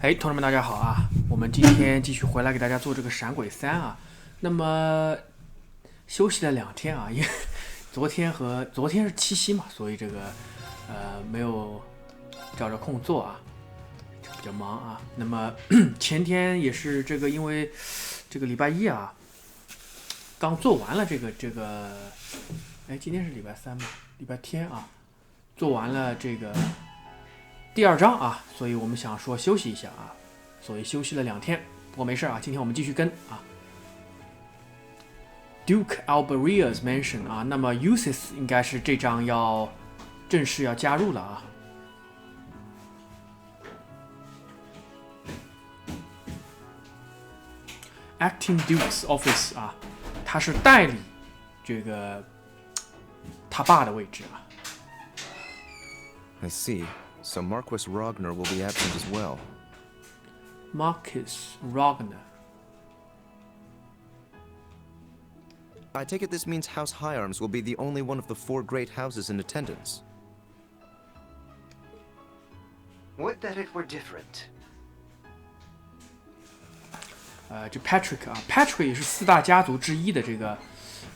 哎，同志们，大家好啊！我们今天继续回来给大家做这个《闪鬼3》啊。那么休息了2天啊，因为昨天是七夕嘛，所以这个没有找着空做啊，比较忙啊。那么前天也是这个，因为这个礼拜一啊，刚做完了这个，哎，今天是礼拜3嘛，礼拜天啊，做完了这个第2章啊，所以我们想说休息一下啊，所以休息了2天。不过没事啊，今天我们继续跟啊。Duke Alberia's Mansion 啊，那么 Ulysses 应该是这章要正式要加入了啊。Acting Duke's Office 啊，他是代理这个他爸的位置啊。I see. So Marquis Rogner will be absent as well. Marquis Rogner. I take it this means House Higharms will be the only one of the 4 great houses in attendance. Would that it were different. 这 Patrick 啊 ，Patrick 也是4大家族之一的这个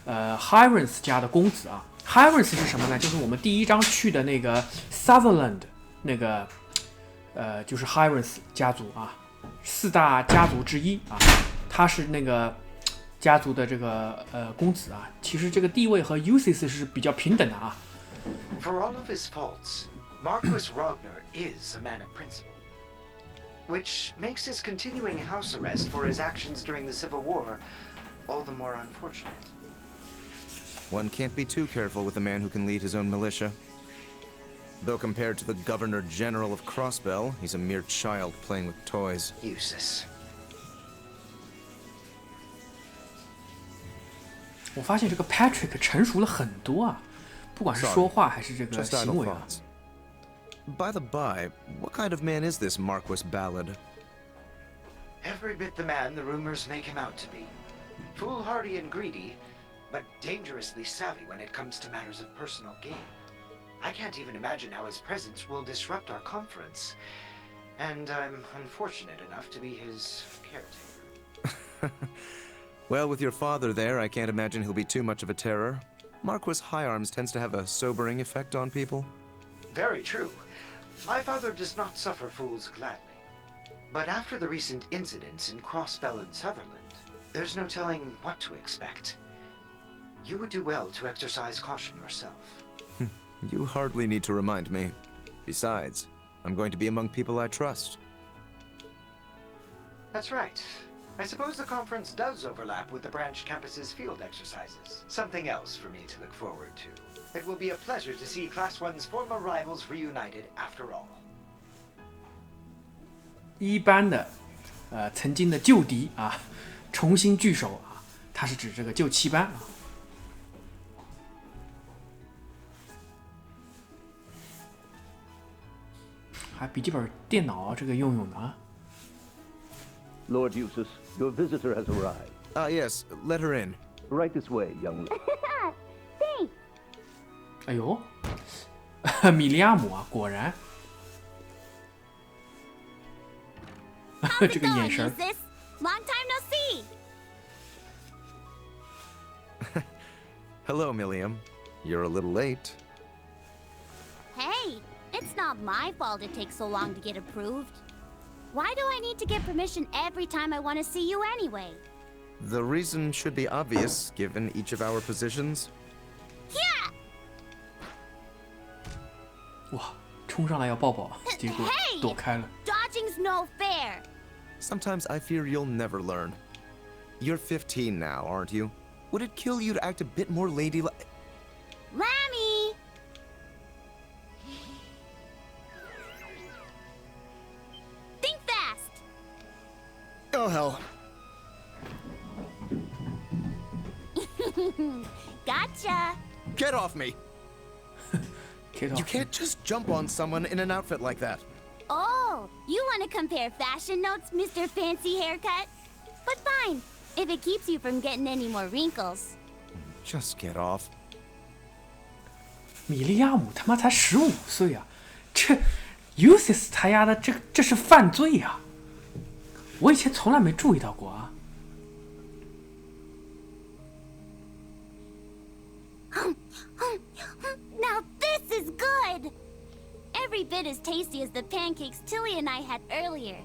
Higharms 家的公子啊。Higharms 是什么呢？就是我们第1章去的那个 Sutherland 那个就是 Higharms 家族啊，4大家族之一啊，他是那个家族的这个公子啊。其实这个地位和 Ulysses 是比较平等的啊。For all of his faults, Marquis Rogner is a man of principle, which makes his continuing house arrest for his actions during the Civil War all the more unfortunate. One can't be too careful with a man who can lead his own militia. Though compared to the Governor General of Crossbell, he's a mere child playing with toys. Useless. 我发现这个 Patrick 成熟了很多啊，不管是说话还是这个行为啊。By the by, what kind of man is this Marquis Ballard? Every bit the man the rumors make him out to be. Foolhardy and greedy, but dangerously savvy when it comes to matters of personal gain. I can't even imagine how his presence will disrupt our conference. And I'm unfortunate enough to be his caretaker. Well, with your father there, I can't imagine he'll be too much of a terror. Marquis Higharms tends to have a sobering effect on people. Very true. My father does not suffer fools gladly. But after the recent incidents in Crossbell and Sutherland, there's no telling what to expect. You would do well to exercise caution yourself. You hardly need to remind me. Besides, I'm going to be among people I trust. That's right. I suppose the conference does overlap with the branch campus's field exercises. Something else for me to look forward to. It will be a pleasure to see Class 1's former rivals reunited after all. 一班的曾经的旧敌啊，重新聚首啊，它是指这个旧7班啊。还笔记本电脑这个用的啊。Lord Eustace, your visitor has arrived. Yes, let her in. Right this way, young lady. Thanks. 哎呦，米利亚姆啊，果然，这个眼神。Long time no see. Hello, Milliam. You're a little late. Hey, it's not my fault it takes so long to get approved. Why do I need to get permission every time I want to see you anyway? The reason should be obvious, given each of our positions. Yeah! 哇，冲上来要抱抱，结果 Hey! 躲开了。 Dodging's no fair. Sometimes I fear you'll never learn. You're 15 now, aren't you? Would it kill you to act a bit more ladylike? Lammy! Think fast! Oh, hell. Gotcha! Get off me! Get off You can't just jump on someone in an outfit like that. Oh, you want to compare fashion notes, Mr. Fancy Haircut? But fine, if it keeps you from getting any more wrinkles. Just get off. 米利亚姆他妈才15岁啊，这 Ulysses 他丫的这是犯罪呀、啊！我以前从来没注意到过啊。Now this is good! Every bit as tasty as the pancakes Tilly and I had earlier.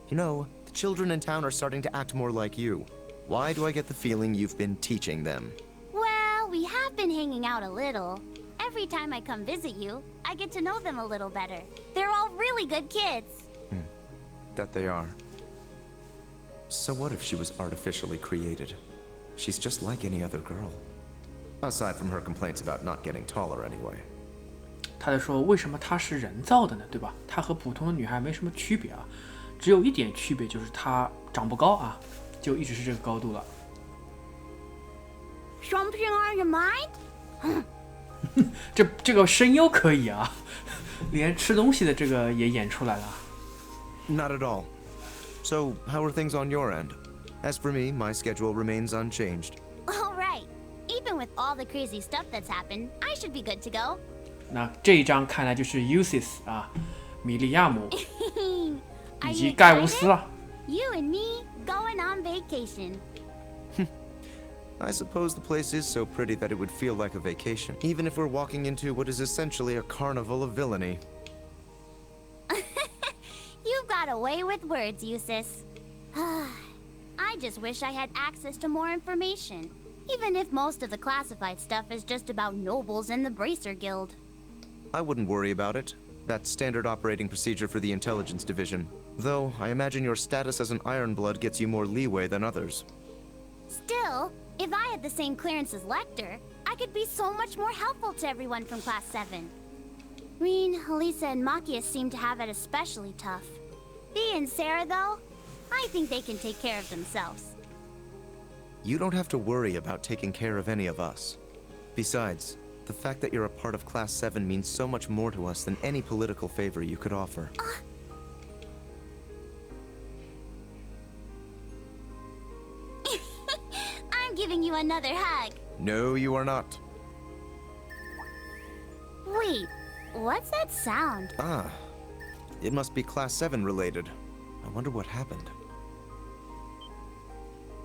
You know, the children in town are starting to act more like you. Why do I get the feeling you've been teaching them? Well, we have been hanging out a little. Every time I come visit you, I get to know them a little better. They're all really good kids. That they are. So what if she was artificially created? She's just like any other girl. Aside from her complaints about not getting taller anyway. 他在说为什么她是人造的呢？对吧？她和普通的女孩没什么区别啊，只有一点区别就是她长不高啊，就一直是这个高度了。Something on your mind? 这个声优可以啊，连吃东西的这个也演出来了。Not at all. So, how are things on your end? As for me, my schedule remains unchanged. All right. Even with all the crazy stuff that's happened, I should be good to go. 那这一章看来就是 Ulysses 啊，米利亚姆 Are 以 you 及盖乌斯 excited? 啊。You and me going on vacation. I suppose the place is so pretty that it would feel like a vacation, even if we're walking into what is essentially a carnival of villainy. You've got a way with words, Eustace. I just wish I had access to more information, even if most of the classified stuff is just about nobles and the Bracer Guild. I wouldn't worry about it. That's standard operating procedure for the intelligence division. Though, I imagine your status as an Ironblood gets you more leeway than others. Still, if I had the same clearance as Lecter, I could be so much more helpful to everyone from Class 7. Reen, Elisa, and Machias seem to have it especially tough. Bea and Sarah, though, I think they can take care of themselves. You don't have to worry about taking care of any of us. Besides, the fact that you're a part of Class 7 means so much more to us than any political favor you could offer. I'm giving you another hug. No, you are not. Wait, what's that sound? Ah, it must be Class 7 related. I wonder what happened.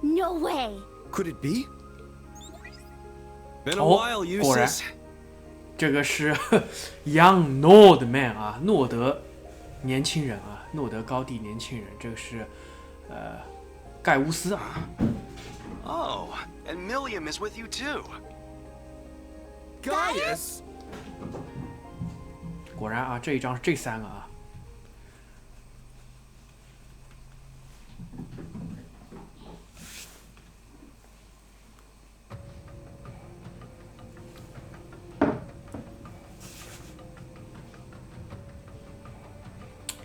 No way! Could it be? Been a 哦 while, 果然 Eustace. 这个是 Young Nordman 啊，诺德年轻人啊，诺德高地年轻人，这个是盖乌斯啊。Oh, and Milliam is with you too. Gaius! 果然啊，这一章是这三个啊。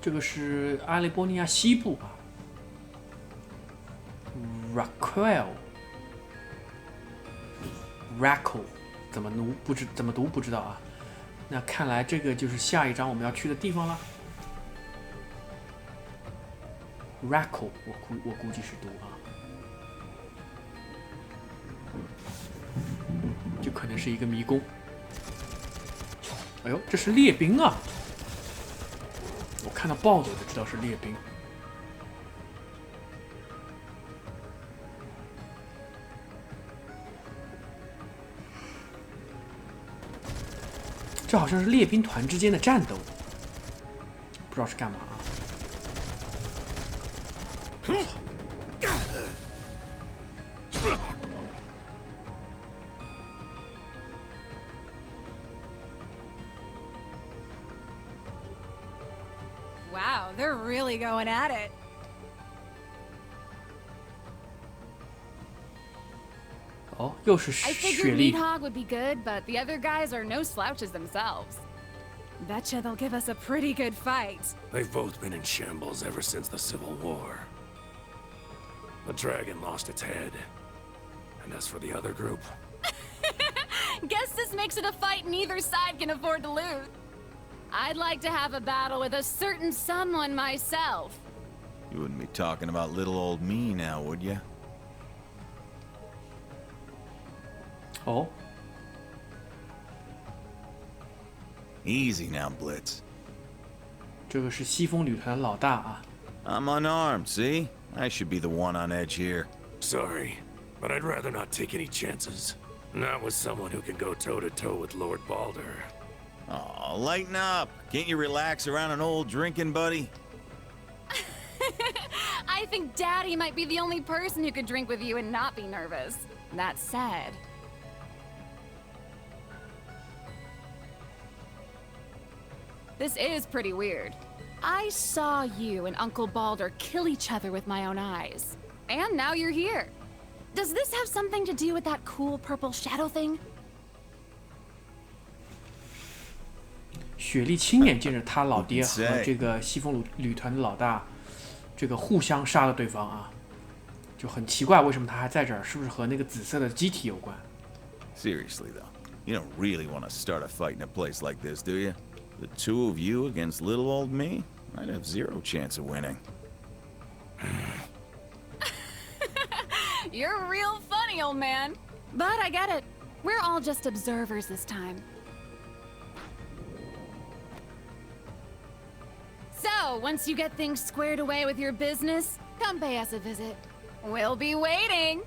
这个是阿利波尼亚西部啊 ，Raquel 怎么读不知道啊。那看来这个就是下一章我们要去的地方了。Raquel 我估计是读啊，就可能是一个迷宫。哎呦，这是列兵啊！我看到豹子我就知道是列兵。这好像是列兵团之间的战斗，不知道是干嘛啊。Wow, they're really going at it. 哦，又是 I 雪 figured 莉。 Meathog would be good, but the other guys are no slouches themselves. Betcha they'll give us a pretty good fight. They've both been in shambles ever since the Civil War. The dragon lost its head. And as for the other group, Guess this makes it a fight neither side can afford to lose. I'd like to have a battle with a certain someone myself. You wouldn't be talking about little old me now, would you? 哦， Easy now, Blitz. 这个是西风旅团的老大啊， I'm unarmed, see? I should be the one on edge here. Sorry, but I'd rather not take any chances. Not with someone who can go toe-to-toe with Lord Balder. Aw, lighten up. Can't you relax around an old drinking buddy? I think Daddy might be the only person who could drink with you and not be nervous. That said... This is pretty weird. I saw you and Uncle Balder kill each other with my own eyes. And now you're here. Does this have something to do with that cool purple shadow thing? 雪莉亲眼见着他老爹和这个西风旅团的老大，这个互相杀了对方啊，就很奇怪，为什么他还在这儿？是不是和那个紫色的机体有关 Seriously though, you don't really want to start a fight in a place like this, do you? The two of you against little old me? I'd have zero chance of winning. You're real funny, old man. But I get it. We're all just observers this time. So, once you get things squared away with your business, come pay us a visit. We'll be waiting.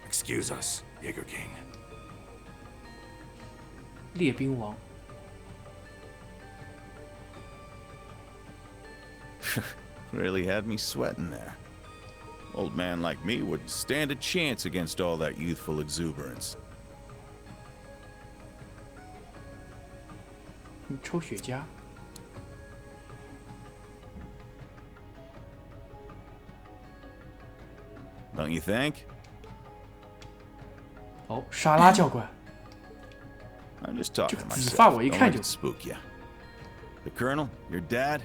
Excuse us, Jaeger King. 列兵王。Really had me sweating there. Old man like me wouldn't stand a chance against all that youthful exuberance. 抽雪茄。Don't you think? 哦，沙拉教官。I'm just talking to 紫发 myself. 我一 Don't 看 let 就 it spook you. The Colonel, your dad,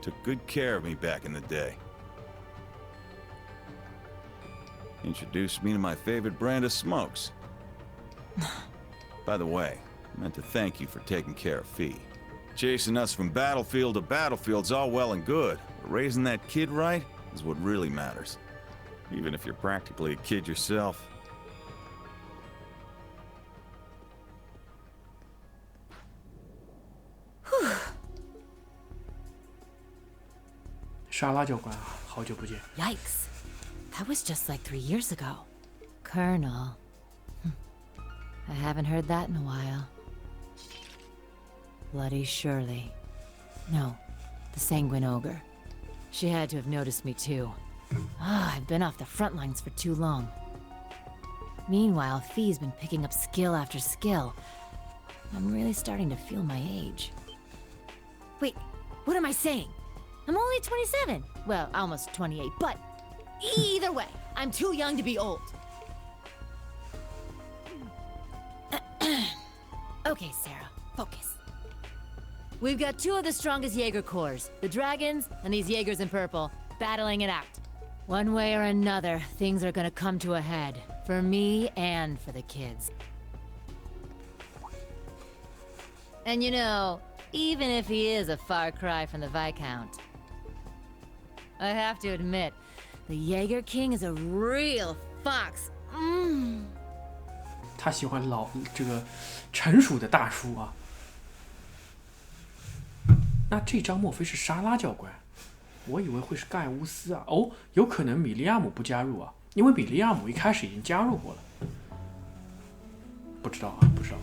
took good care of me back in the day. Introduced me to my favorite brand of smokes. By the way, I meant to thank you for taking care of Fee. Chasing us from battlefield to battlefield's all well and good, but raising that kid right is what really matters. Even if you're practically a kid yourself. 沙拉教官啊，好久不见。 Yikes. That was just like 3 years ago. Colonel. I haven't heard that in a while. Bloody Shirley. No, the Sanguine Ogre. She had to have noticed me too. I've been off the front lines for too long. Meanwhile, Fee's been picking up skill after skill. I'm really starting to feel my age. Wait, what am I saying? I'm only 27. Well, almost 28, but either way, I'm too young to be old. Okay, Sarah, focus. We've got 2 of the strongest Jaeger corps, the Dragons and these Jaegers in purple, battling it out. One way or another, things are gonna come to a head. For me and for the kids. And you know, even if he is a far cry from the Viscount, I have to admit, the Jaeger King is a real fox. 他喜欢这个成熟的大叔啊。那这张莫非是沙拉教官？我以为会是盖乌斯啊。哦，有可能米利亚姆不加入啊，因为米利亚姆一开始已经加入过了。不知道啊，不知道。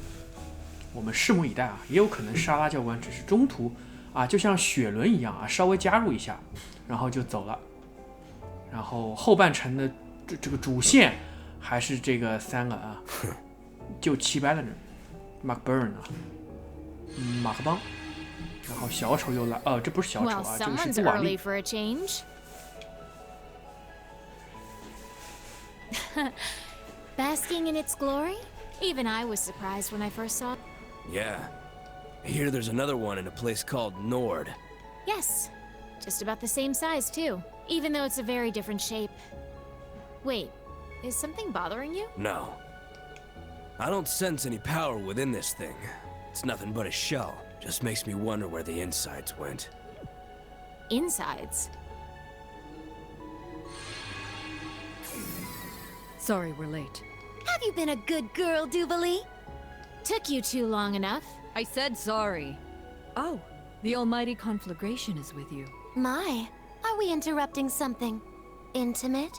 我们拭目以待啊，也有可能沙拉教官只是中途啊，就像雪伦一样啊，稍微加入一下，然后就走了。然后后半程的这个主线还是这个3个啊，就7班的人 ，Mark Burn 啊，马克邦，然后小丑又来，这不是小丑啊，这个是布瓦利。Basking in its glory? Even I was surprised when I first saw it. Yeah. I hear there's another one in a place called Nord. Yes. Just about the same size, too. Even though it's a very different shape. Wait, is something bothering you? No. I don't sense any power within this thing. It's nothing but a shell. Just makes me wonder where the insides went. Insides? Sorry we're late. Have you been a good girl, Duvalie? Took you too long enough. I said sorry. Oh, the almighty conflagration is with you. My, I Are we interrupting something intimate?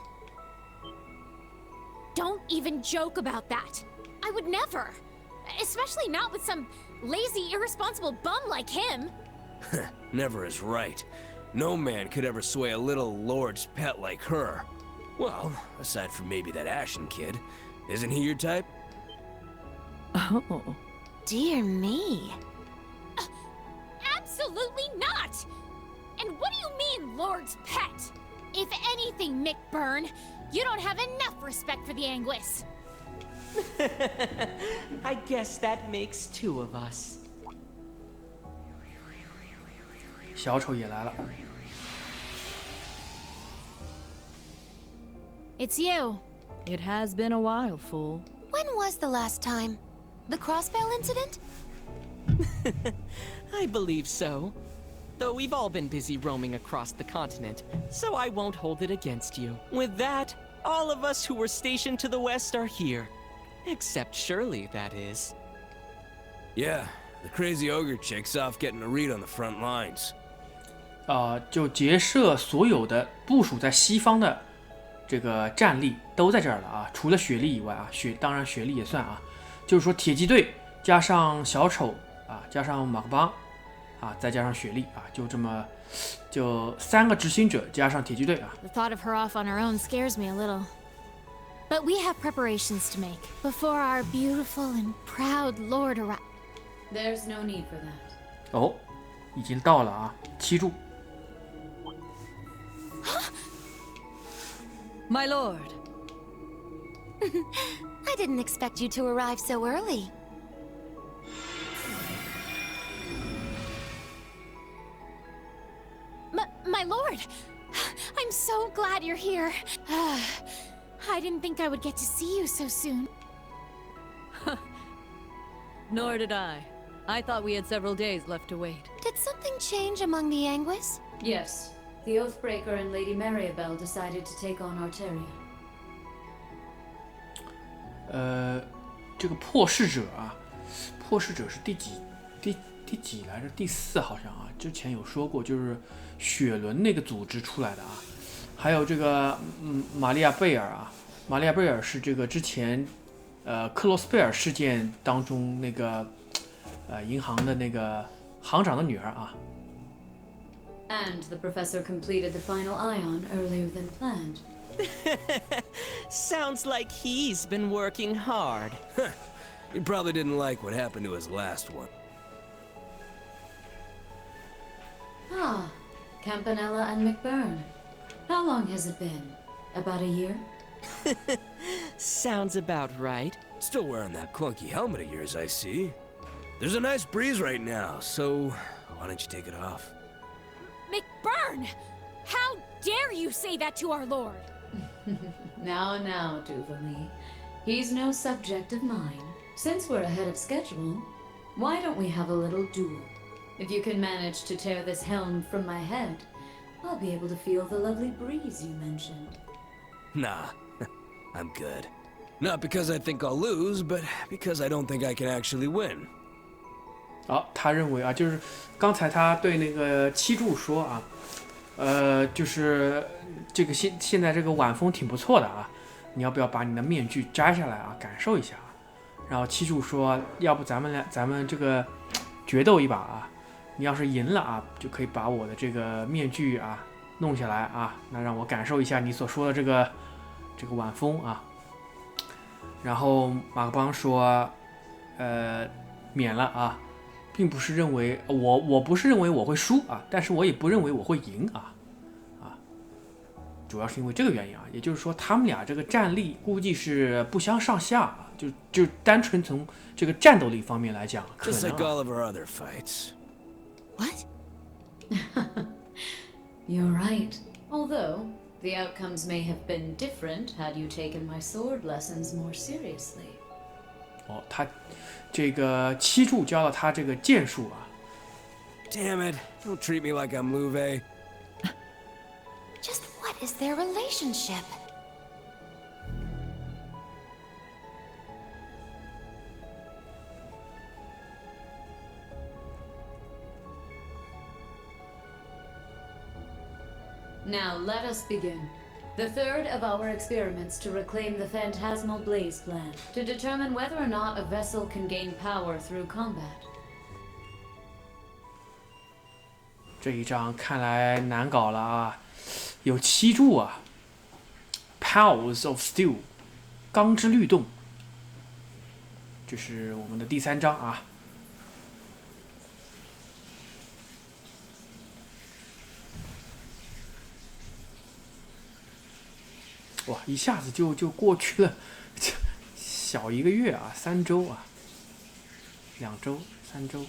Don't even joke about that. I would never. Especially not with some lazy, irresponsible bum like him. Never is right. No man could ever sway a little lord's pet like her. Well, aside from maybe that Ashen kid. Isn't he your type? Oh. Dear me. Absolutely not! And what do you mean, Lord's pet? If anything, Mick Byrne, you don't have enough respect for the Anguis. I guess that makes two of us. 小丑也来了。 It's you. It has been a while, fool. When was the last time? The Crossbell incident? I believe so. Though we've all been busy roaming across the continent, so I won't hold it against you. With that, all of us who were stationed to the west are here. Except Shirley, that is. Yeah, the crazy ogre chick's off getting a read on the front lines. 就结社所有的部署在西方的这个战力都在这儿了啊，除了雪莉以外啊，当然雪莉也算啊，就是说铁骑队加上小丑啊，加上马克邦啊，再加上雪莉啊，就这么就3个执行者加上铁骑队啊。The thought of her off on her own scares me a little. But we have preparations to make before our beautiful and proud lord arrives. There's no need for that. 哦，已经到了啊，七柱。 My lord. I didn't expect you to arrive so early. My lord, I'm so glad you're here. I didn't think I would get to see you so soon. Nor did I. I thought we had several days left to wait. Did something change among the Anguis? Yes. The Oathbreaker and Lady Mariabelle decided to take on Arteria. 这个破逝者啊，破逝者是第几来着？第4好像啊，之前有说过，就是雪伦那个组织出来的啊。还有这个玛利亚贝尔啊，玛利亚贝尔是这个之前克罗斯贝尔事件当中那个银行的那个行长的女儿啊。 And the professor completed the final ion earlier than planned. Sounds like he's been working hard. He probably didn't like what happened to his last one. Ah, Campanella and McBurn. How long has it been? About a year? Sounds about right. Still wearing that clunky helmet of yours, I see. There's a nice breeze right now, so why don't you take it off? McBurn! How dare you say that to our lord? Now, Duvalie. He's no subject of mine. Since we're ahead of schedule, why don't we have a little duel? If you can manage to tear this helm from my head, I'll be able to feel the lovely breeze you mentioned. Nah, I'm good. Not because I think I'll lose, but because I don't think I can actually win. 好，他认为啊，就是刚才他对那个七柱说啊，就是这个现在这个晚风挺不错的啊，你要不要把你的面具摘下来啊，感受一下啊？然后七柱说，要不咱们这个决斗一把啊，你要是赢了啊，就可以把我的这个面具啊弄下来啊，那让我感受一下你所说的这个晚风啊。然后马克邦说，免了啊。 并不是认为我不是认为我会输啊，但是我也不认为我会赢啊，主要是因为这个原因啊，也就是说他们俩这个战力估计是不相上下啊，就单纯从这个战斗力方面来讲，可能、啊。Just like all of our other fights. What? You're right. Although the outcomes may have been different had you taken my sword lessons more seriously. 哦，他这个七柱教了他这个剑术啊。Damn it! Don't treat me like I'm Louvet. Just what is their relationship? Now let us begin. The third of our experiments to reclaim the phantasmal blaze plant, to determine whether or not a vessel can gain power through combat. 这一章看来难搞了啊，有7柱啊 ，Powers of Steel， 钢之律动，这是我们的第3章啊。哇，一下子就过去了，小1个月啊，3周啊，2周，3周。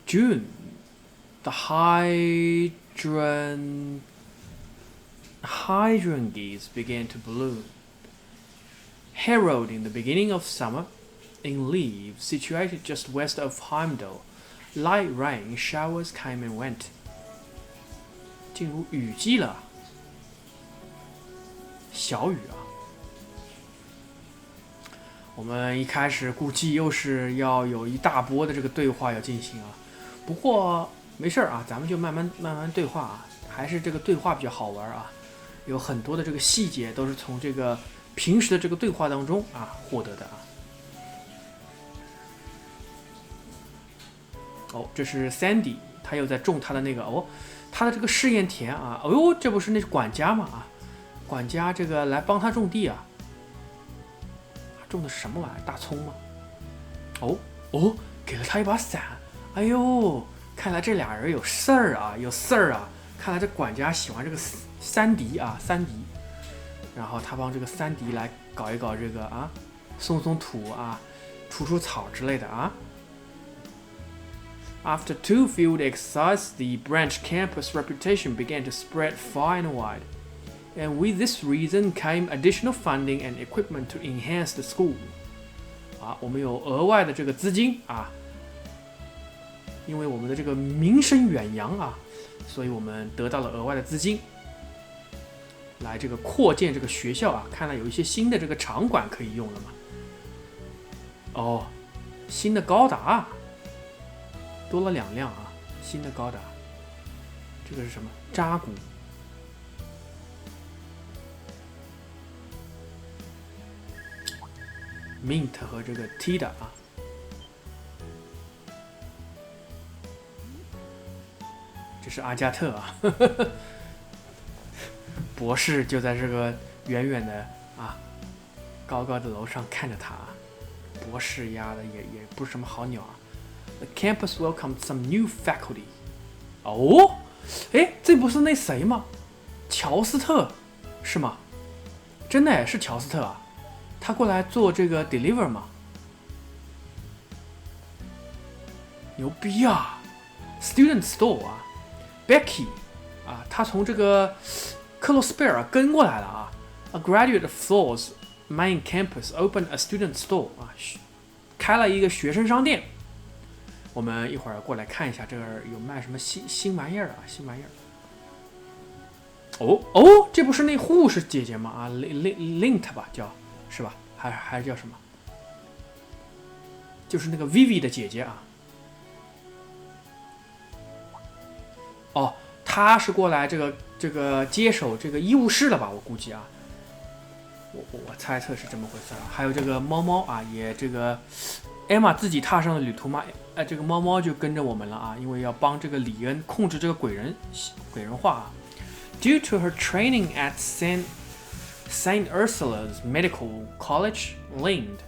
June, the hydrangeas began to bloom, heralding the beginning of summer. In Lviv, situated just west of Heimdall, light rain showers came and went. 进入雨季了。小雨啊，我们一开始估计又是要有一大波的这个对话要进行啊，不过没事啊，咱们就慢慢对话啊，还是这个对话比较好玩啊，有很多的这个细节都是从这个平时的这个对话当中啊获得的啊。哦，这是 Sandy， 他又在种他的那个他的这个试验田啊，这不是那管家吗啊？管家这个来帮他种地啊，种的什么玩意儿？大葱吗？给了他一把伞。哎呦，看来这俩人有事儿啊，看来这管家喜欢这个三迪啊，然后他帮这个三迪来搞一搞这个啊，松土啊，除草之类的啊。After 2 field exercises, the branch campus reputation began to spread far and wide.And with this reason came additional funding and equipment to enhance the school. 我们有额外的这个资金啊，因为我们的这个名声远扬啊，所以我们得到了额外的资金，来这个扩建这个学校啊。看来有一些新的这个场馆可以用了嘛。新的高达多了2辆啊，新的高达，这个是什么？扎古。Mint 和这个 Tida 啊，这是阿加特啊，博士就在这个远远的啊，高高的楼上看着他啊。博士丫的也不是什么好鸟啊。The campus welcomed some new faculty. 这不是那谁吗？乔斯特是吗？真的是乔斯特啊。他过来做这个 deliver 嘛，牛逼啊 ！Student store 啊 ，Becky 啊，他从这个克洛斯贝尔跟过来了啊。A graduate of Thor's main campus opened a student store 啊，开了一个学生商店。我们一会儿过来看一下，这儿有卖什么新玩意儿啊？新玩意儿。这不是那护士姐姐吗？啊 ，Lint 吧叫。是吧？还是叫什么？就是那个 Vivi 的姐姐啊。她是过来这个接手这个医务室了吧？我估计啊，我猜测是这么回事啊。还有这个猫啊，也这个 Emma 自己踏上了旅途嘛，这个猫就跟着我们了啊，因为要帮这个李恩控制这个鬼人化啊。Due to her training at Saint Ursula's Medical College, Lind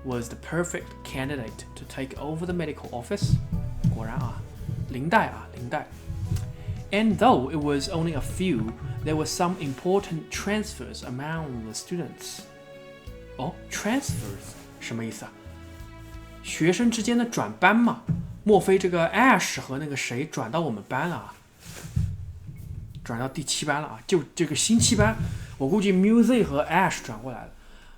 was the perfect candidate to take over the medical office. 果然啊，林黛。And though it was only a few, there were some important transfers among the students. Transfers 什么意思啊？学生之间的转班嘛？莫非这个 Ash 和那个谁转到我们班了啊？转到第7班了啊？就这个新7班。我估计 Music 和 Ash 转过来了。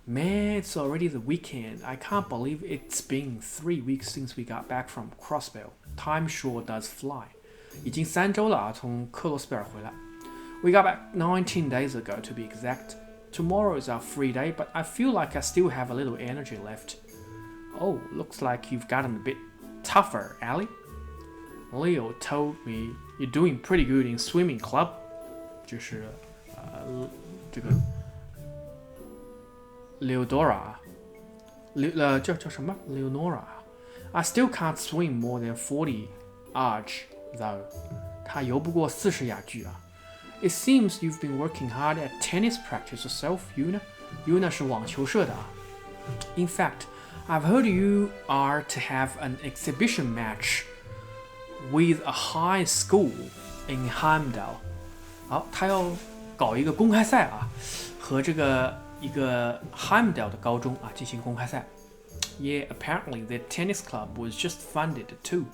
Man, it's already the weekend. I can't believe it's been 3 weeks since we got back from Crossbell. Time sure does fly. 已经3周了啊，从克罗斯贝尔回来。We got back 19 days ago to be exact. Tomorrow is our free day, but I feel like I still have a little energy left. Looks like you've gotten a bit tougher, Allie. Leo told me you're doing pretty good in swimming club. 就是这个 Leodora 叫什么 Leonora. I still can't swim more than 40 arch though. 他游不过40亚距啊。It seems you've been working hard at tennis practice yourself, Yuna. Yuna 是网球社的啊。In fact, I've heard you are to have an exhibition match with a high school in Heimdall. 好，他要搞一个公开赛啊，和这个一个 Heimdall 的高中啊进行公开赛。Yeah, apparently the tennis club was just funded too,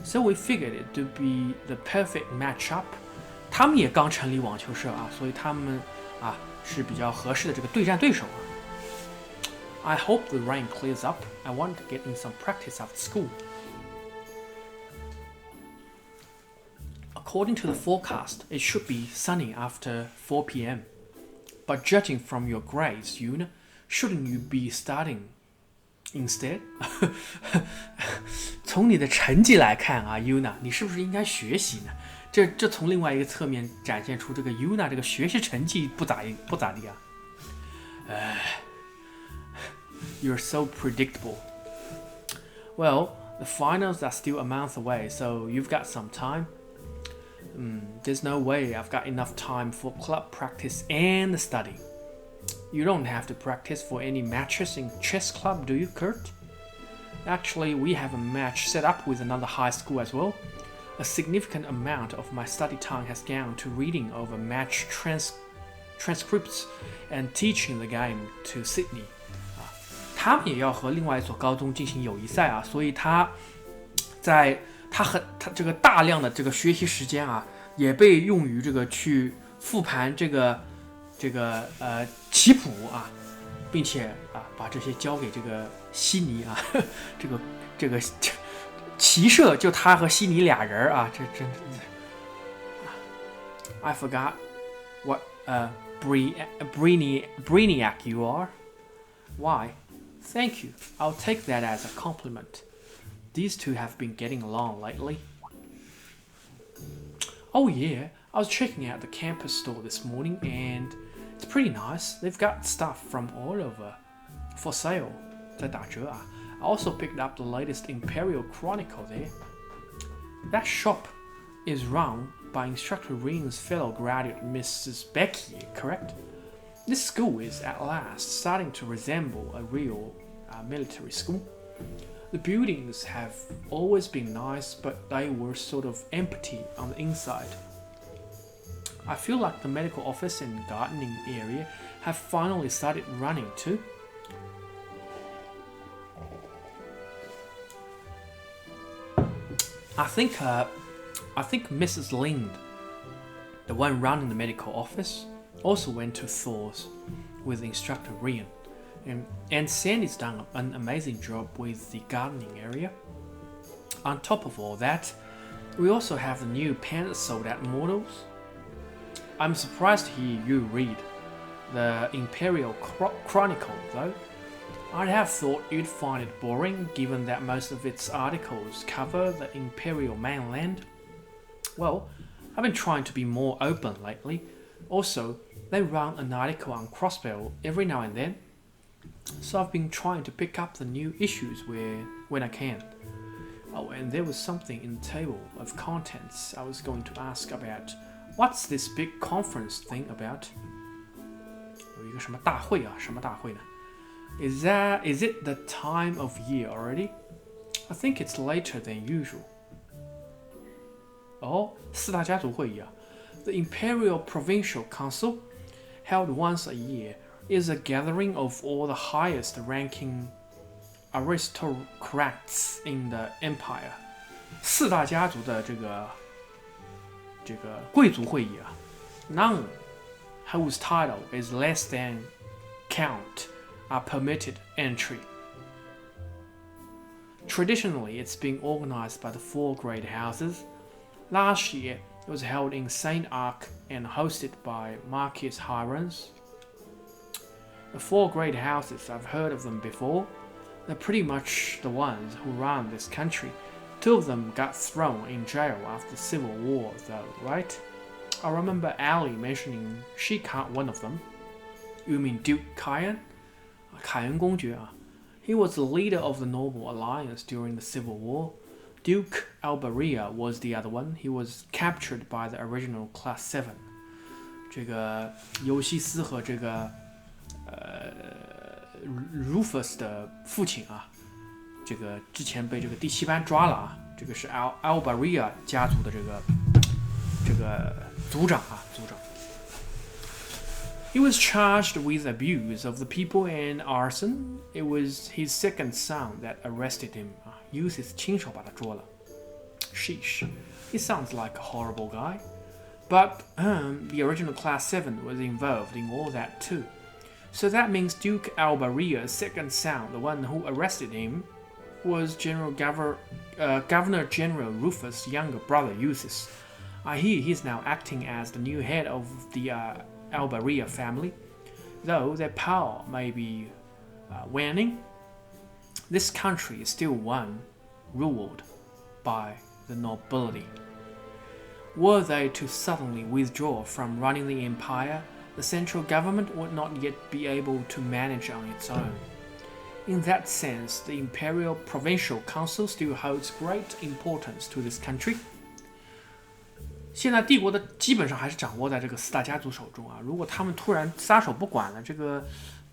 so we figured it to be the perfect matchup. 他们也刚成立网球社啊，所以他们啊是比较合适的这个对战对手啊。I hope the rain clears up. I want to get in some practice after school. According to the forecast, it should be sunny after 4 p.m. But judging from your grades, Yuna, shouldn't you be studying instead? 从你的成绩来看啊 ，Yuna， 你是不是应该学习呢？这从另外一个侧面展现出这个 Yuna 这个学习成绩不咋地啊。You're so predictable. Well, the finals are still a month away, so you've got some time. There's no way I've got enough time for club practice and study. You don't have to practice for any matches in chess club, do you, Kurt? Actually, we have a match set up with another high school as well. A significant amount of my study time has gone to reading over match transcripts and teaching the game to Sydney. 他们也要和另外一所高中进行友谊赛啊，所以他这个大量的这个学习时间啊，也被用于这个去复盘这个棋谱啊，并且啊把这些交给这个悉尼啊，这个骑射就他和悉尼俩人啊，这真的。I forgot what brainiac you are. Why? Thank you. I'll take that as a compliment. These two have been getting along lately. Oh yeah, I was checking out the campus store this morning and it's pretty nice. They've got stuff from all over for sale. 在打折啊。I also picked up the latest Imperial Chronicle there. That shop is run by Instructor Ring's fellow graduate Mrs. Becky, correct? This school is at last starting to resemble a real military school. The buildings have always been nice, but they were sort of empty on the inside. I feel like the medical office and gardening area have finally started running too. I think Mrs. Lind, the one running the medical office, also went to Thor's with Instructor Rian. And Sandy's done an amazing job with the gardening area. On top of all that, we also have the new pens sold at Models. I'm surprised to hear you read the Imperial Chronicle, though. I'd have thought you'd find it boring, given that most of its articles cover the Imperial mainland. Well, I've been trying to be more open lately. Also, they run an article on Crossbell every now and then, so I've been trying to pick up the new issues when I can. Oh, and there was something in the table of contents I was going to ask about. What's this big conference thing about? 有一个什么大会啊？什么大会呢？ Is it the time of year already? I think it's later than usual. 哦，四大家族会议啊。The Imperial Provincial Council, held once a year, is a gathering of all the highest-ranking aristocrats in the empire. 四大家族的这个贵族会议啊 ，none whose title is less than count are permitted entry. Traditionally, it's been organized by the four great houses. Last year, it was held in St. Ark and hosted by Marquis Hirons. The four great houses, I've heard of them before. They're pretty much the ones who run this country. To Two of them got thrown in jail after the Civil War, though, right? I remember Allie mentioning she caught one of them. You mean Duke Kyan? 凯恩公爵啊。He was the leader of the Noble Alliance during the Civil War. Duke Alberia was the other one. He was captured by the original Class 7. 这个尤西斯和这个Rufus 的父亲啊，这个之前被这个第7班抓了啊。这个是 Alberia 家族的这个族长啊，族长。He was charged with abuse of the people and arson. It was his second son that arrested him. Uses 亲手把他捉了。Sheesh, he sounds like a horrible guy. But the original Class 7 was involved in all that too. So that means Duke Alberia's second son, the one who arrested him, was Governor General Rufus' younger brother, Eustace. I hear he's now acting as the new head of the Alberia family. Though their power may be waning, this country is still one ruled by the nobility. Were they to suddenly withdraw from running the empire, the central government would not yet be able to manage on its own. In that sense, the Imperial Provincial Council still holds great importance to this country. 现在帝国的基本上还是掌握在这个4大家族手中啊。如果他们突然撒手不管了，这个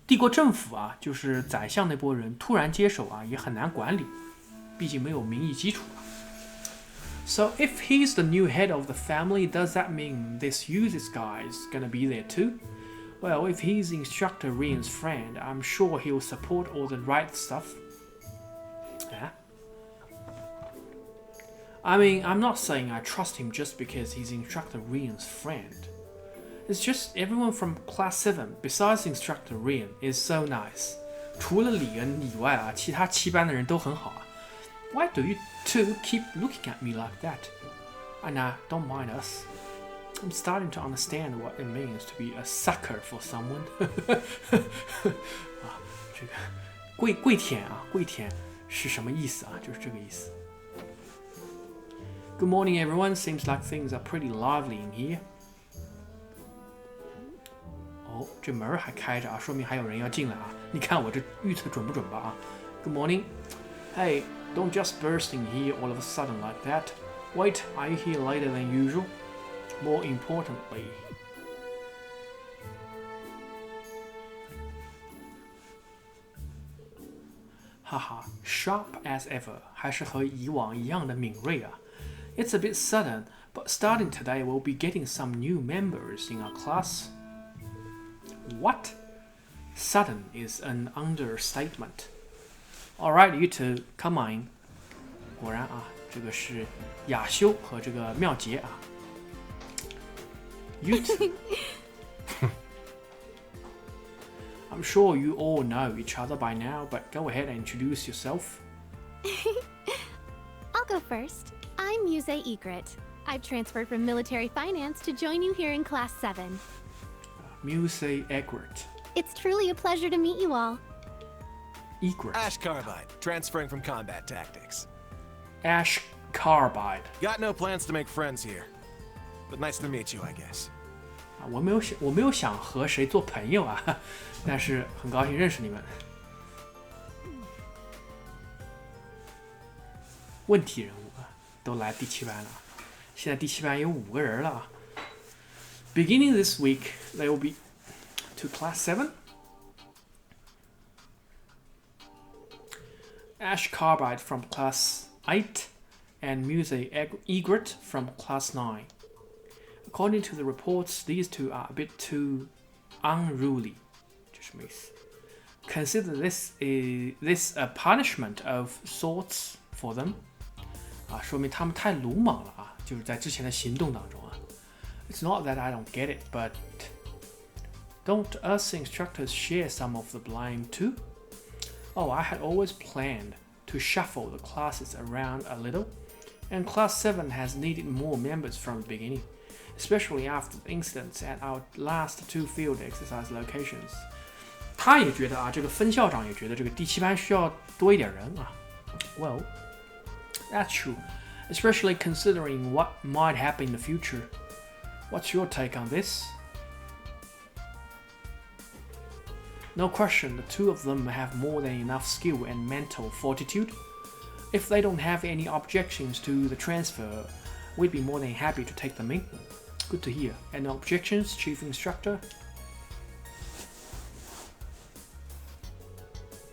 帝国政府啊，就是宰相那波人突然接手啊，也很难管理，毕竟没有民意基础啊。So if he's the new head of the family, does that mean this Eustace guy is gonna be there too? Well, if he's Instructor Rian's friend, I'm sure he'll support all the right stuff. Yeah? I mean, I'm not saying I trust him just because he's Instructor Rian's friend. It's just everyone from Class 7, besides Instructor Rian, is so nice. 除了李恩以外啊，其他7班的人都很好啊。Why do you two keep looking at me like that? Anna, don't mind us. I'm starting to understand what it means to be a sucker for someone. 啊，这个跪舔啊，跪舔是什么意思啊？就是这个意思。Good morning, everyone. Seems like things are pretty lively in here. 哦，这门还开着啊，说明还有人要进来啊。你看我这预测准不准吧啊 ？Good morning. Hey, don't just burst in here all of a sudden like that. Wait, are you here later than usual? More importantly, haha, sharp as ever, 还是和以往一样的敏锐啊。It's a bit sudden, but starting today we'll be getting some new members in our class. What? Sudden is an understatement. Alright, you two, come on. 果然啊，这个是亚修和这个妙婕啊。You two. I'm sure you all know each other by now, but go ahead and introduce yourself. I'll go first. I'm Muse Egret. I've transferred from military finance to join you here in Class 7. Muse Egret. It's truly a pleasure to meet you all. Egret. Ash Carbide, transferring from combat tactics. Ash Carbide. Got no plans to make friends here, but nice to meet you, I guess. 我没有想和谁做朋友啊，但是很高兴认识你们。问题人物啊，都来第7班了，现在第7班有5个人了啊。Beginning this week, they will be to Class 7. Ash Carbide from Class 8 and Muse Egret from Class 9. According to the reports, these two are a bit too unruly. 这什么意思？ Consider this a punishment of sorts for them. 啊，说明他们太鲁莽了啊，就是在之前的行动当中啊。It's not that I don't get it, but don't us instructors share some of the blame too? Oh, I had always planned to shuffle the classes around a little, and Class 7 has needed more members from the beginning, especially after the incidents at our last 2 field exercise locations. 他也觉得啊，这个分校长也觉得这个第7班需要多一点人啊。Well, That's true, especially considering what might happen in the future. What's your take on this? No question, the two of them have more than enough skill and mental fortitude. If they don't have any objections to the transfer, we'd be more than happy to take them in. Good to hear. Any objections, Chief Instructor?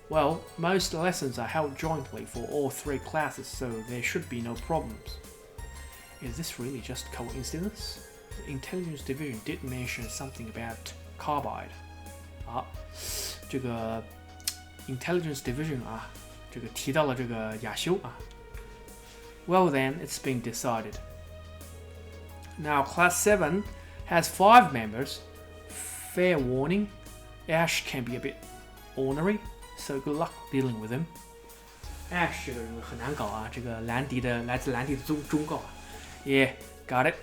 Well, most lessons are held jointly for all 3 classes, so there should be no problems. Is this really just coincidence? The Intelligence Division did mention something about carbide. 这个 Intelligence Division 啊，这个提到了这个亚修啊。Well then, it's been decided. Now, Class 7 has 5 members. Fair warning, Ash can be a bit ornery, so good luck dealing with him. Ash 这个人很难搞啊，这个来自兰迪的忠告啊。Yeah, got it.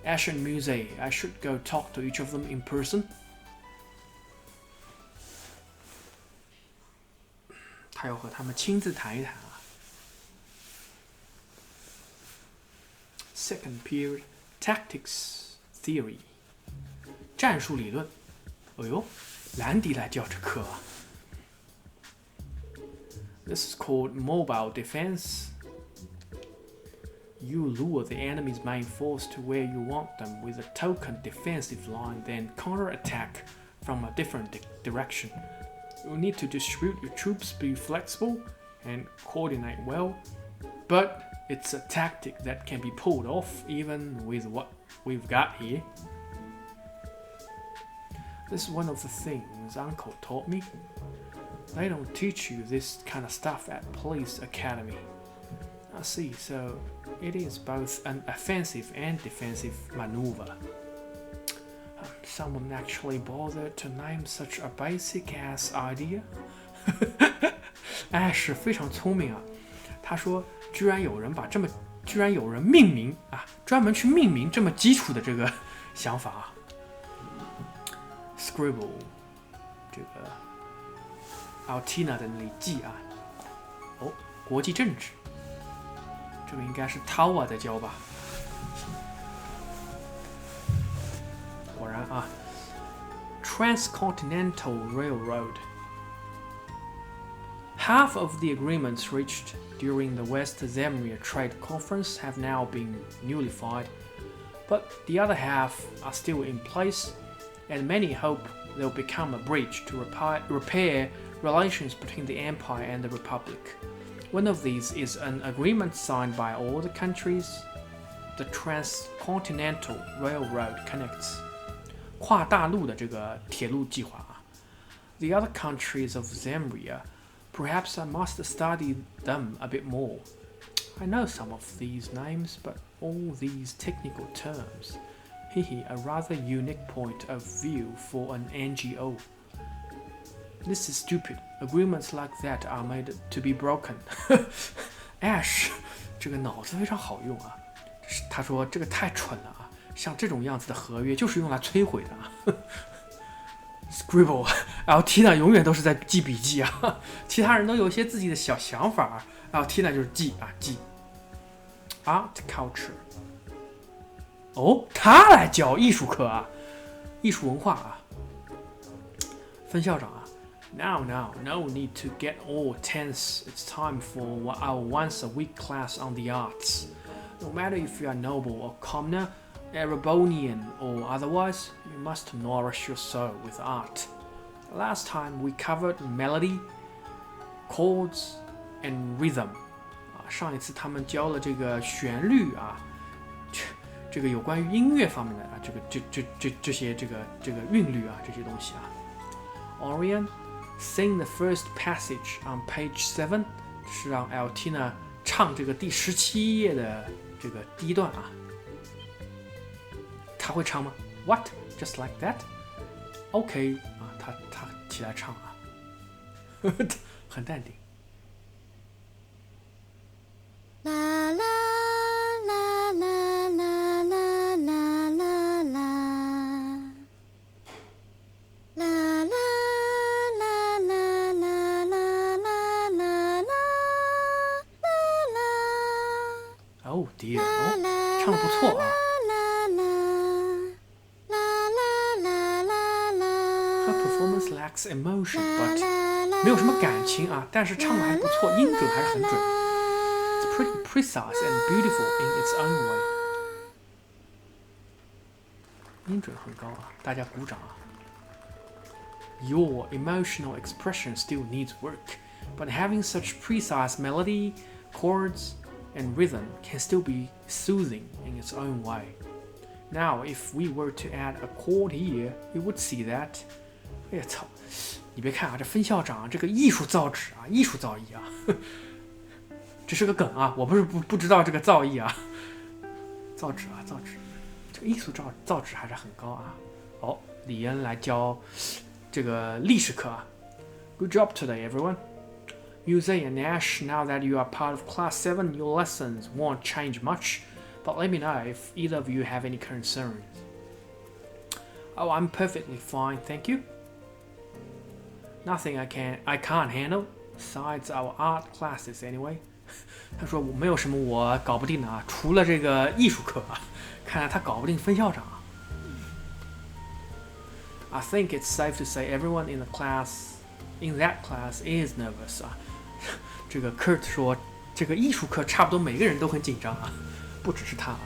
Ash and Muse, I should go talk to each of them in person. 他要和他们亲自谈一谈啊。Second period, tactics theory. 战术理论。哎呦，兰迪来教这课啊。This is called mobile defense. You lure the enemy's main force to where you want them with a token defensive line, then counterattack from a different direction. You need to distribute your troops, be flexible, and coordinate well. But it's a tactic that can be pulled off even with what we've got here. This is one of the things Uncle taught me. They don't teach you this kind of stuff at police academy. I see, so it is both an offensive and defensive maneuver. Someone actually bothered to name such a basic-ass idea? Ash 非常聪明啊，他说居然有人命名啊，专门去命名这么基础的这个想法啊。Scribble 这个 Altina 的笔记啊，哦，国际政治，这个应该是 Tawa 在教吧。果然啊 ，Transcontinental Railroad. Half of the agreements reached during the West Zemria Trade Conference have now been nullified, but the other half are still in place, and many hope they'll become a bridge to repair relations between the Empire and the Republic. One of these is an agreement signed by all the countries. The Transcontinental Railroad connects 跨大陆的这个铁路计划啊。The other countries of Zemria, perhaps I must study them a bit more. I know some of these names, but all these technical terms. Hehe, a rather unique point of view for an NGO. This is stupid. Agreements like that are made to be broken. Ash 这个脑子非常好用啊。他说这个太蠢了啊，像这种样子的合约就是用来摧毁的啊。Scribble, Altina 永远都是在记笔记啊，其他人都有一些自己的小想法，Altina 就是记啊记。Art culture. 哦，他来教艺术课啊，艺术文化啊。分校长啊 ，Now, no need to get all tense. It's time for our once-a-week class on the arts. No matter if you are noble or commoner, Erebonian or otherwise, you must nourish your soul with art. Last time we covered melody, chords, and rhythm. 上一次他们教了这个旋律啊，这个有关于音乐方面的啊，这些这个韵律啊，这些东西啊。Orion, sing the first passage on page 7. 是让 Altina 唱这个第17页的这个第一段啊。他会唱吗 ？What? Just like that? OK 啊，他起来唱啊，很淡定。啦啦啦啦啦啦啦啦啦，啦啦啦啦啦啦啦啦啦啦啦。唱得不错啊。Her performance lacks emotion, but 没有什么感情啊，但是唱得还不错，音准还是很准。It's pretty precise and beautiful in its own way. 音准很高啊，大家鼓掌啊。Your emotional expression still needs work, but having such precise melody, chords, and rhythm can still be soothing in its own way. Now, if we were to add a chord here, we would see that. 哎呀操！你别看啊，这分校长这个艺术造诣啊，艺术造诣啊，这是个梗啊，我不知道这个造诣啊，造诣啊，造诣，这个艺术造诣还是很高啊。好，李恩来教这个历史课啊。Good job today, everyone. Yusei and Ash, now that you are part of Class 7, your lessons won't change much, but let me know if either of you have any concerns. Oh, I'm perfectly fine, thank you. Nothing I can't handle, besides our art classes anyway. 他说没有什么我搞不定的啊，除了这个艺术课啊，看来他搞不定分校长啊。I think it's safe to say everyone in that class is nervous 啊。这个 Kurt 说，这个艺术课差不多每个人都很紧张啊，不只是他啊。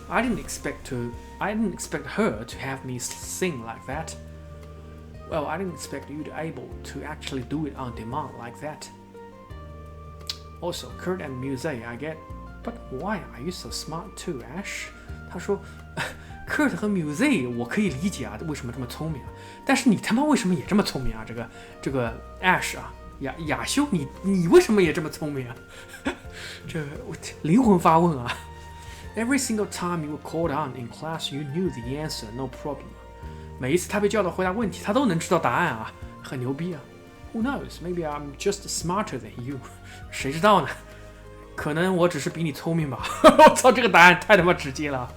I didn't expect her to have me sing like that. Well, I didn't expect you to able to actually do it on demand like that. Also, Kurt and Musée, I get, but why are you so smart too, Ash? 他说 ，Kurt 和 Musée 我可以理解啊，为什么这么聪明啊？但是你他妈为什么也这么聪明啊？这个 Ash 啊，亚修，你为什么也这么聪明啊？这我灵魂发问啊 ！Every single time you were called on in class, you knew the answer, no problem. 每一次他被叫到回答问题，他都能知道答案啊，很牛逼啊 ！Who knows? Maybe I'm just smarter than you. 谁知道呢？可能我只是比你聪明吧。我操，这个答案太他妈直接了。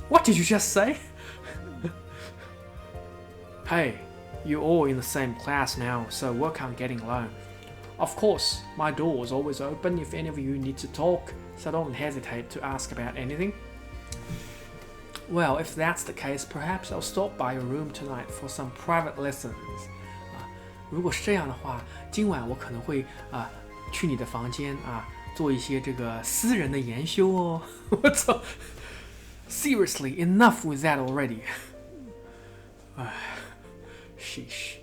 What did you just say? Hey, you're all in the same class now, so work on getting along. Of course, my door is always open if any of you need to talk, so don't hesitate to ask about anything. Well, if that's the case, perhaps I'll stop by your room tonight for some private lessons. 如果是这样的话，今晚我可能会去你的房间做一些这个私人的研修哦。我操 ！Seriously, enough with that already. Sheesh.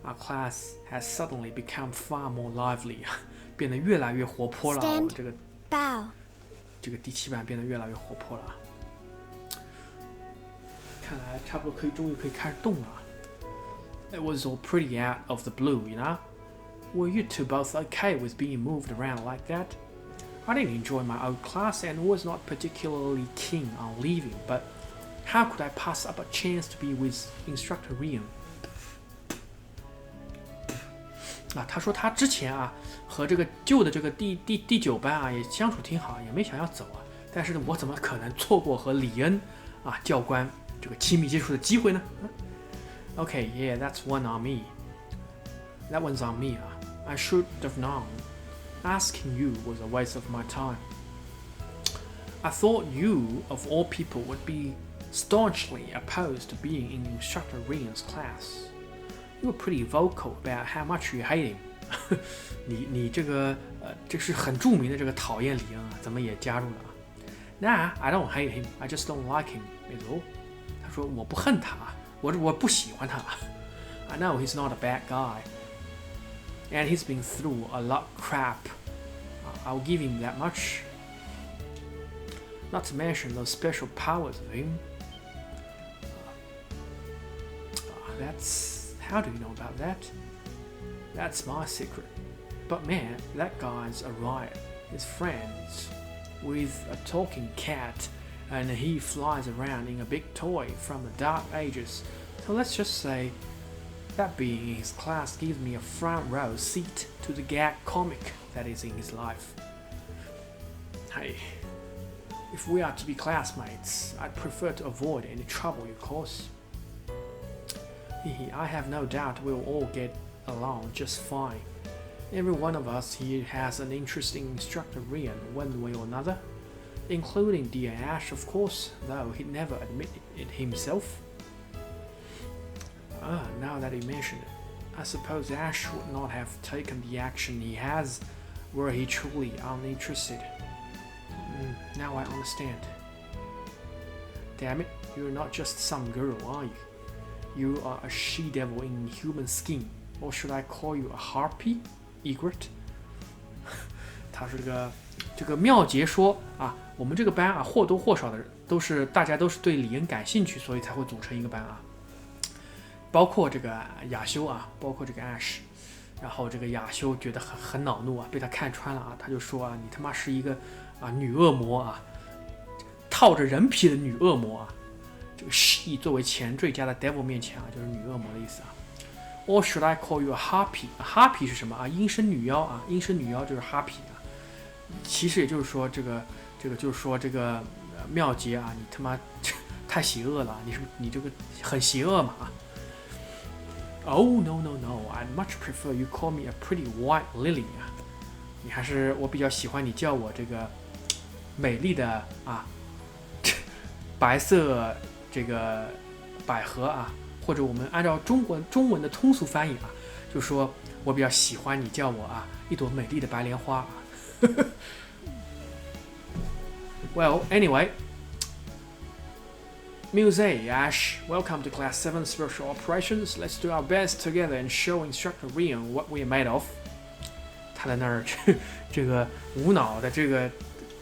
Our class has suddenly become far more lively. 变得越来越活泼了。Bow. 这个第7班变得越来越活泼了。看来差不多终于可以开始动了。It was all pretty out of the blue, you know? Were you two both okay with being moved around like that? I didn't enjoy my old class and was not particularly keen on leaving, but how could I pass up a chance to be with Instructor Rian? 他说他之前和这个旧的这个第9班也相处挺好，也没想要走但是我怎么可能错过和李恩教官这个亲密接触的机会呢？Okay, yeah, that's one on me. That one's on me. I should have known. Asking you was a waste of my time. I thought you, of all people, would be staunchly opposed to being in Instructor Rian's class. You were pretty vocal about how much you hate him. 你这个这是很著名的这个讨厌李恩怎么也加入了？Nah, I don't hate him. I just don't like him. Is all. 他说我不恨他。我不喜欢他。I know he's not a bad guy, and he's been through a lot of crap. I'll give him that much. Not to mention those special powers of him. That's how do you know about that? That's my secret. But man, that guy's a riot. His friends with a talking cat. And he flies around in a big toy from the Dark Ages. So let's just say that being in his class gives me a front row seat to the gag comic that is in his life. Hey, if we are to be classmates, I'd prefer to avoid any trouble, of course. I have no doubt we'll all get along just fine. Every one of us here has an interest in Instructor Rian one way or another. including dear Ash, of course, though he'd never admit it himself. Now that you mention it, I suppose Ash would not have taken the action he has were he truly uninterested. Now I understand. Damn it, you're not just some girl, are you? You are a she-devil in human skin. Or should I call you a harpy, Egret? 他是这个妙杰说啊，我们这个班啊或多或少的大家都是对李恩感兴趣，所以才会组成一个班啊。包括这个亚修啊，包括这个 Ash。然后这个亚修觉得很恼怒啊，被他看穿了啊，他就说啊，你他妈是一个女恶魔啊，套着人皮的女恶魔啊。这个 she 作为前缀加在 devil 面前啊，就是女恶魔的意思啊。Or should I call you a harpy？harpy 是什么啊？阴身女妖啊，阴身女妖就是 harpy 啊。其实也就是说这个就是说这个妙杰啊，你他妈太邪恶了，你这个很邪恶嘛啊。Oh no, I'd much prefer you call me a pretty white lily 啊，我比较喜欢你叫我这个美丽的啊白色这个百合啊，或者我们按照中文的通俗翻译啊，就说我比较喜欢你叫我啊一朵美丽的白莲花啊。Well, anyway.Muse, Ash, welcome to Class 7 Special Operations. Let's do our best together and show Instructor Rian what we are made of. 他在那儿这个无脑的这个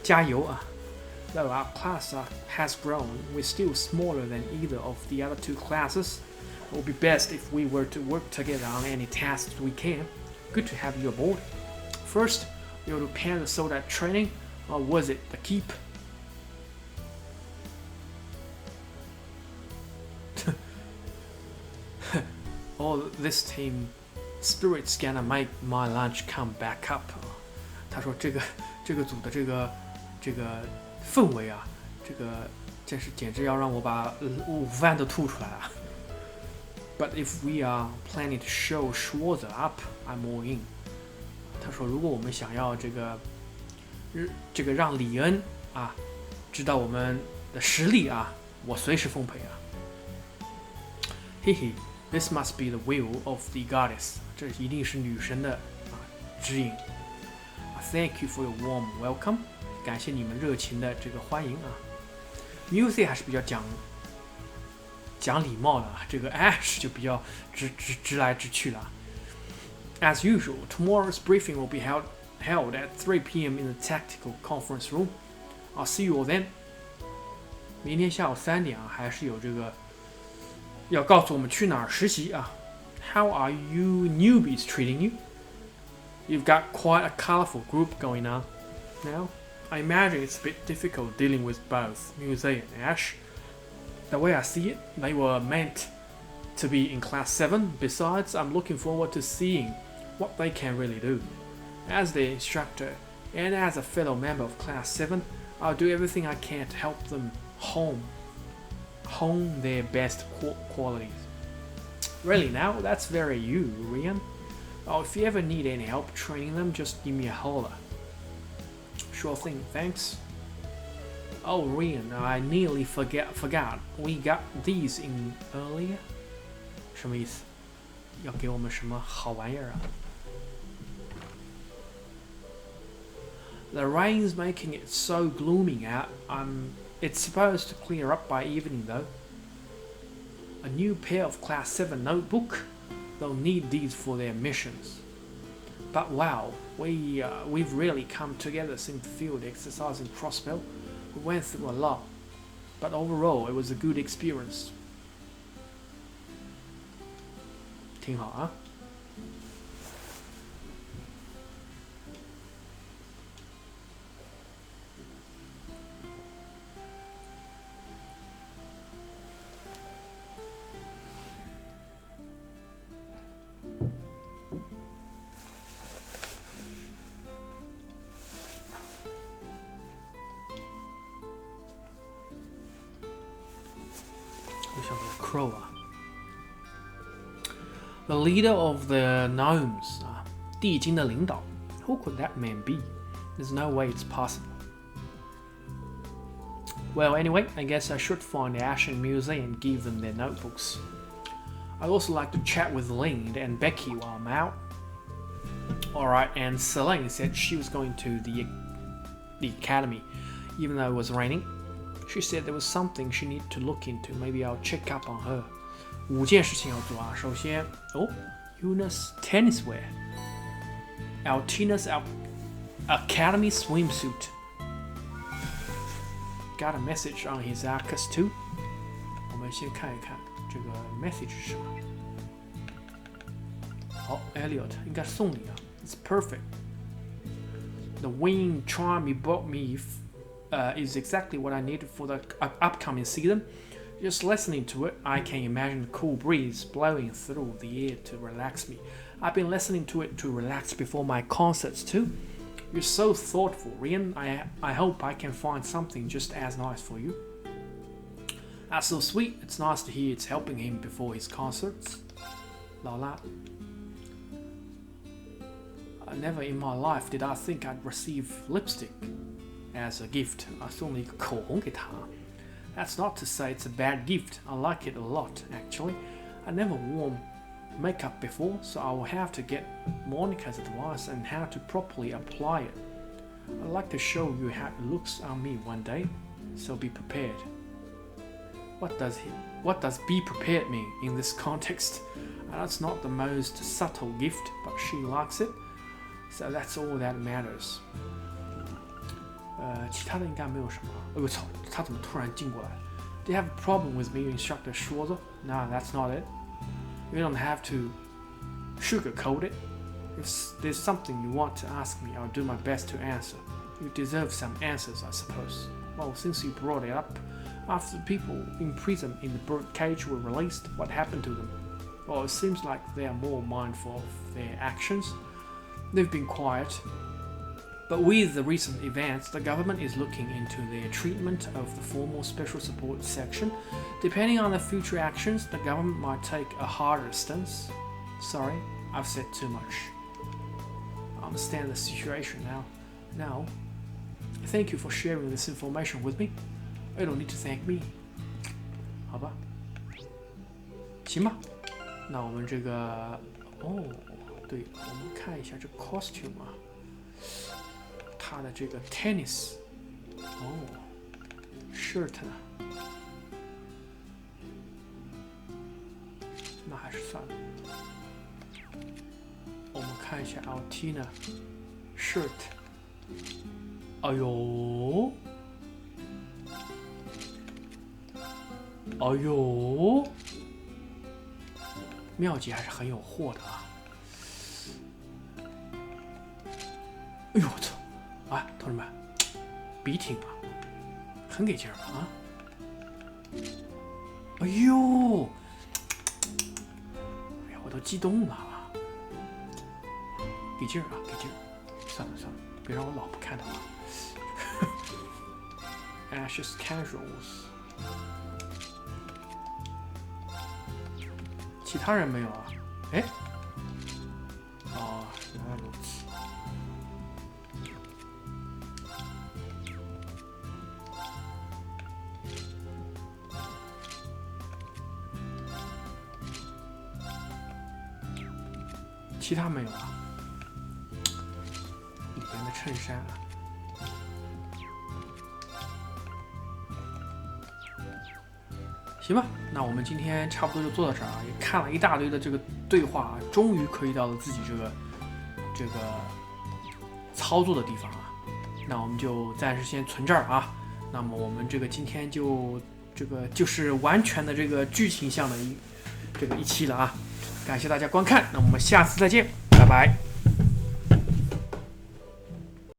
加油啊。Though our class has grown, we're still smaller than either of the other two classes. It would be best if we were to work together on any tasks we can. Good to have you aboard. First, you're to pan the soldat training, or was it the keep? Oh, this team spirit's gonna make my lunch come back up. 他说这个组的这个氛围啊，简直要让我把午饭都吐出来啊。But if we are planning to show Schwarzer up, I'm all in. 他说如果我们想要这个让李恩啊知道我们的实力啊，我随时奉陪啊。嘿嘿。This must be the will of the goddess. 这一定是女神的指引。Thank you for your warm welcome. 感谢你们热情的这个欢迎啊。Muse 还是比较讲礼貌的啊，这个 Ash 就比较直来直去了。As usual, tomorrow's briefing will be held at 3 p.m. in the tactical conference room. I'll see you all then. 明天下午3点啊，还是有这个。要告诉我们去哪儿实习啊 ？How are you newbies treating you? You've got quite a colorful group going on. Now, I imagine it's a bit difficult dealing with both Muse and Ash. The way I see it, they were meant to be in Class 7. Besides, I'm looking forward to seeing what they can really do. As the instructor and as a fellow member of Class 7, I'll do everything I can to help them hone their best qualities. Really now, that's very you, Rian. Oh, if you ever need any help training them, just give me a holler. Sure thing, thanks. Oh, Rian, I nearly forgot. We got these in earlier. 什么意思？要给我们什么好玩意儿啊？ The rain's making it so gloomy out. It's supposed to clear up by evening though. A new pair of Class 7 notebook. They'll need these for their missions. But wow, we've really come together since the field exercise in Crossbell. We went through a lot, but overall it was a good experience. 挺好啊。Crow. The leader of the gnomes. 地精的领导. Who could that man be? There's no way it's possible. Well, anyway, I guess I should find Ash and Musae and give them their notebooks. I'd also like to chat with Lynn and Becky while I'm out. Alright, and Selene said she was going to the academy, even though it was raining. She said there was something she needed to look into. Maybe I'll check up on her. 5件事情要做啊。首先，Yuna's tennis wear, Altina's academy swimsuit. Got a message on his Arcus too. 我们先看一看这个 message 是什么。好 ，Elliot 应该送你啊。It's perfect. The wind charm you brought me is exactly what I needed for the upcoming season. Just listening to it, I can imagine the cool breeze blowing through the air to relax me. I've been listening to it to relax before my concerts too. You're so thoughtful, Rian. I hope I can find something just as nice for you. That's so sweet. It's nice to hear it's helping him before his concerts. 老拉 Never in my life did I think I'd receive lipstick as a gift. 送了一个口红给他。That's not to say it's a bad gift. I like it a lot, actually. I never worn makeup before, so I will have to get Monica's advice on how to properly apply it. I'd like to show you how it looks on me one day, so be prepared. What does be prepared mean in this context? That's not the most subtle gift, but she likes it, so that's all that matters. 其他的应该没有什么。我操，他怎么突然进过来 ？Do you have a problem with me, Instructor Schwarzer? No, that's not it. You don't have to sugarcoat it. If there's something you want to ask me, I'll do my best to answer. You deserve some answers, I suppose. Well, since you brought it up, after the people in prison in the birdcage were released, what happened to them? Well, it seems like they are more mindful of their actions. They've been quiet. But with the recent events, the government is looking into their treatment of the formal special support section. Depending on the future actions, the government might take a harder stance. Sorry, I've said too much. I understand the situation now. Now, thank you for sharing this information with me. You don't need to thank me. 好吧，行吧。那我们这个，对，我们看一下这 costume 啊。他的这个 tennis，shirt 呢？那还是算了。我们看一下 Altina shirt。哎呦，哎呦，妙姐还是很有货的啊！哎呦我操！啊，同志们，笔挺啊，很给劲儿啊！哎呦，哎呀，我都激动了啊！给劲儿啊，给劲儿！算了算了，别让我老婆看到啊。Ashes casuals， 其他人没有啊？哎，原来如此。其他没有啊，里边的衬衫啊，行吧，那我们今天差不多就做到这儿啊，也看了一大堆的这个对话，终于可以到了自己这个操作的地方啊，那我们就暂时先存这儿啊。那么我们这个今天就是完全的这个剧情向的一期了啊。感谢大家观看，那我们下次再见，拜拜。